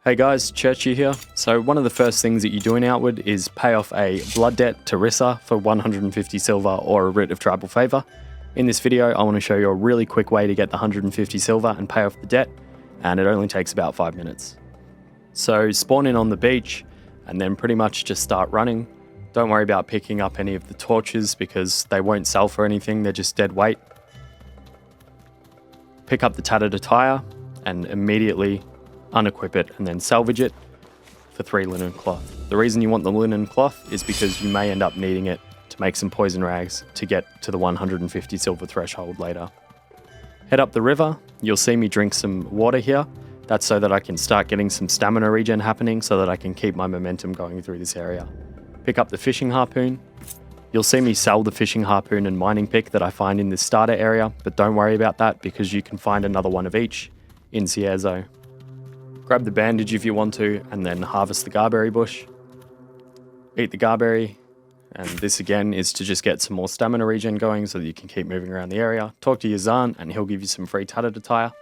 Hey guys, Churchy here. So one of the first things that you do in Outward is pay off a blood debt to Rissa for 150 silver or a writ of tribal favour. In this video, I want to show you a really quick way to get the 150 silver and pay off the debt, and it only takes about 5 minutes. So spawn in on the beach and then pretty much just start running. Don't worry about picking up any of the torches because they won't sell for anything, they're just dead weight. Pick up the tattered attire and immediately unequip it and then salvage it for 3 linen cloth. The reason you want the linen cloth is because you may end up needing it to make some poison rags to get to the 150 silver threshold later. Head up the river, you'll see me drink some water here. That's so that I can start getting some stamina regen happening so that I can keep my momentum going through this area. Pick up the fishing harpoon. You'll see me sell the fishing harpoon and mining pick that I find in this starter area, but don't worry about that because you can find another one of each in Cierzo. Grab the bandage if you want to, and then harvest the garberry bush. Eat the garberry, and this again is to just get some more stamina regen going so that you can keep moving around the area. Talk to your Zaan and he'll give you some free tattered attire.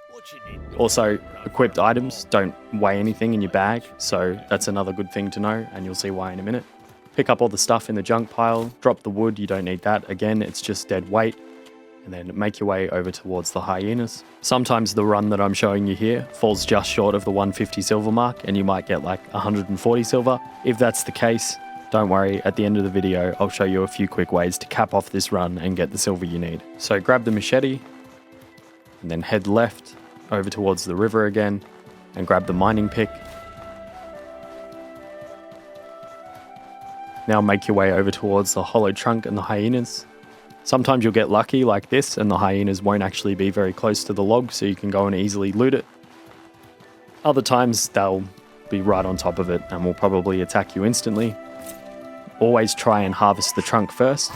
Also, equipped items don't weigh anything in your bag, so that's another good thing to know, and you'll see why in a minute. Pick up all the stuff in the junk pile, drop the wood, you don't need that. Again, it's just dead weight. And then make your way over towards the hyenas. Sometimes the run that I'm showing you here falls just short of the 150 silver mark and you might get like 140 silver. If that's the case, don't worry, at the end of the video I'll show you a few quick ways to cap off this run and get the silver you need. So grab the machete and then head left over towards the river again and grab the mining pick. Now make your way over towards the hollow trunk and the hyenas. Sometimes you'll get lucky like this and the hyenas won't actually be very close to the log, so you can go and easily loot it. Other times they'll be right on top of it and will probably attack you instantly. Always try and harvest the trunk first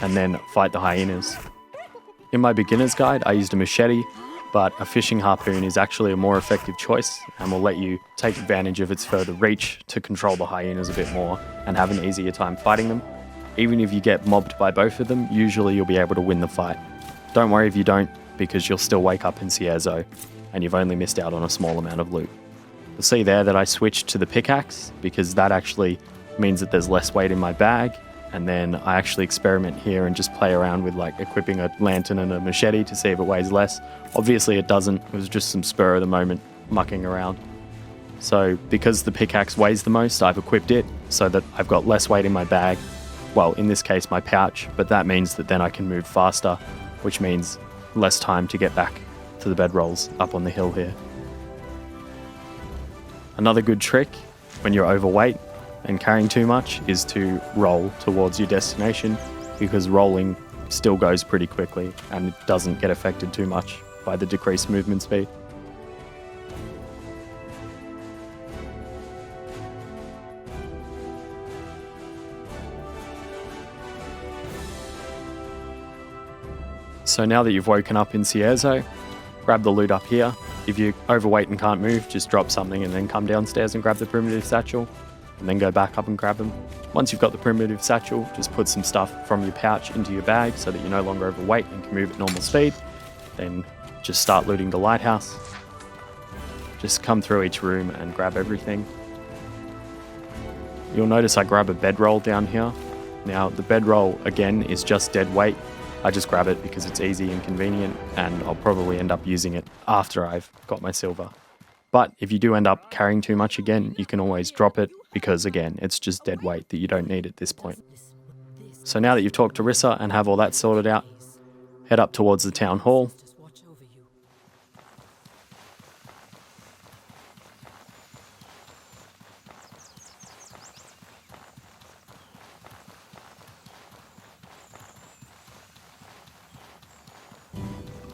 and then fight the hyenas. In my beginner's guide I used a machete, but a fishing harpoon is actually a more effective choice and will let you take advantage of its further reach to control the hyenas a bit more and have an easier time fighting them. Even if you get mobbed by both of them, usually you'll be able to win the fight. Don't worry if you don't, because you'll still wake up in Cierzo, and you've only missed out on a small amount of loot. You'll see there that I switched to the pickaxe, because that actually means that there's less weight in my bag, and then I actually experiment here and just play around with like equipping a lantern and a machete to see if it weighs less. Obviously it doesn't, it was just some spur of the moment mucking around. So because the pickaxe weighs the most, I've equipped it so that I've got less weight in my bag. Well, in this case, my pouch, but that means that then I can move faster, which means less time to get back to the bedrolls up on the hill here. Another good trick when you're overweight and carrying too much is to roll towards your destination, because rolling still goes pretty quickly and it doesn't get affected too much by the decreased movement speed. So now that you've woken up in Cierzo, grab the loot up here. If you're overweight and can't move, just drop something and then come downstairs and grab the primitive satchel, and then go back up and grab them. Once you've got the primitive satchel, just put some stuff from your pouch into your bag so that you're no longer overweight and can move at normal speed. Then just start looting the lighthouse. Just come through each room and grab everything. You'll notice I grab a bedroll down here. Now the bedroll again is just dead weight. I just grab it because it's easy and convenient, and I'll probably end up using it after I've got my silver. But if you do end up carrying too much again, you can always drop it because again, it's just dead weight that you don't need at this point. So now that you've talked to Rissa and have all that sorted out, head up towards the town hall.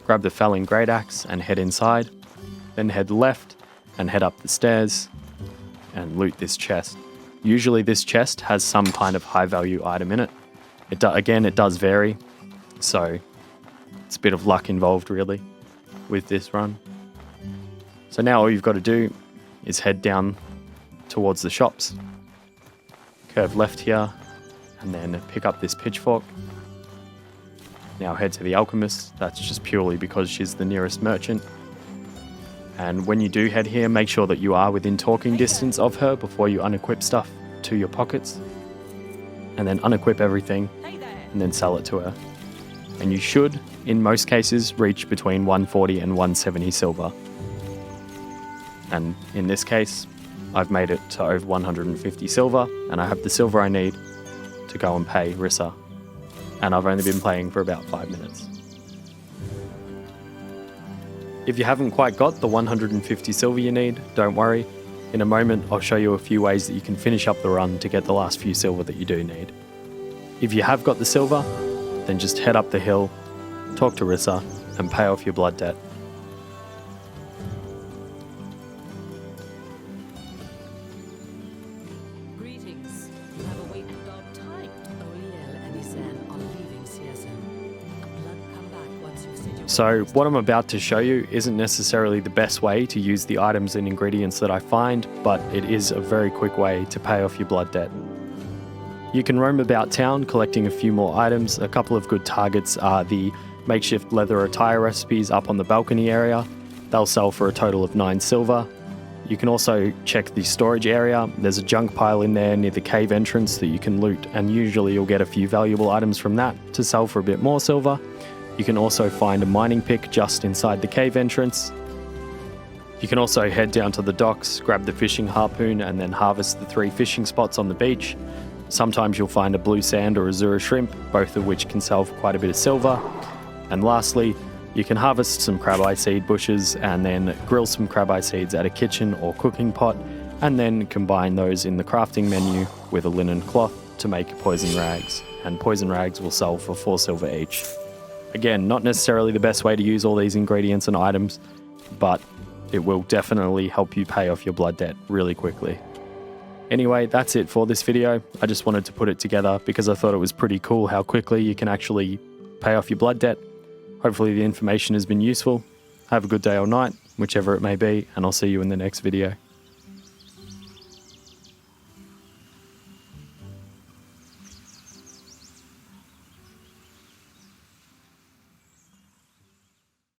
Grab the felling great axe and head inside, then head left and head up the stairs and loot this chest. Usually this chest has some kind of high value item in it. Again, it does vary, so it's a bit of luck involved really with this run. So now all you've got to do is head down towards the shops, curve left here, and then pick up this pitchfork. Now head to the alchemist. That's just purely because she's the nearest merchant. And when you do head here, make sure that you are within talking distance of her before you unequip stuff to your pockets. And then unequip everything and then sell it to her. And you should, in most cases, reach between 140 and 170 silver. And in this case, I've made it to over 150 silver, and I have the silver I need to go and pay Rissa. And I've only been playing for about 5 minutes. If you haven't quite got the 150 silver you need, don't worry. In a moment, I'll show you a few ways that you can finish up the run to get the last few silver that you do need. If you have got the silver, then just head up the hill, talk to Rissa, and pay off your blood debt. Greetings. You have awaited about time. Oliel and Isen are leaving CSM. Blood come back once you've said your So what I'm about to show you isn't necessarily the best way to use the items and ingredients that I find, but it is a very quick way to pay off your blood debt. You can roam about town collecting a few more items. A couple of good targets are the makeshift leather attire recipes up on the balcony area. They'll sell for a total of 9 silver. You can also check the storage area. There's a junk pile in there near the cave entrance that you can loot, and usually you'll get a few valuable items from that to sell for a bit more silver. You can also find a mining pick just inside the cave entrance. You can also head down to the docks, grab the fishing harpoon, and then harvest the 3 fishing spots on the beach. Sometimes you'll find a blue sand or azura shrimp, both of which can sell for quite a bit of silver. And lastly, you can harvest some crab-eye seed bushes and then grill some crab-eye seeds at a kitchen or cooking pot, and then combine those in the crafting menu with a linen cloth to make poison rags. And poison rags will sell for 4 silver each. Again, not necessarily the best way to use all these ingredients and items, but it will definitely help you pay off your blood debt really quickly. Anyway, that's it for this video. I just wanted to put it together because I thought it was pretty cool how quickly you can actually pay off your blood debt. Hopefully the information has been useful. Have a good day or night, whichever it may be, and I'll see you in the next video.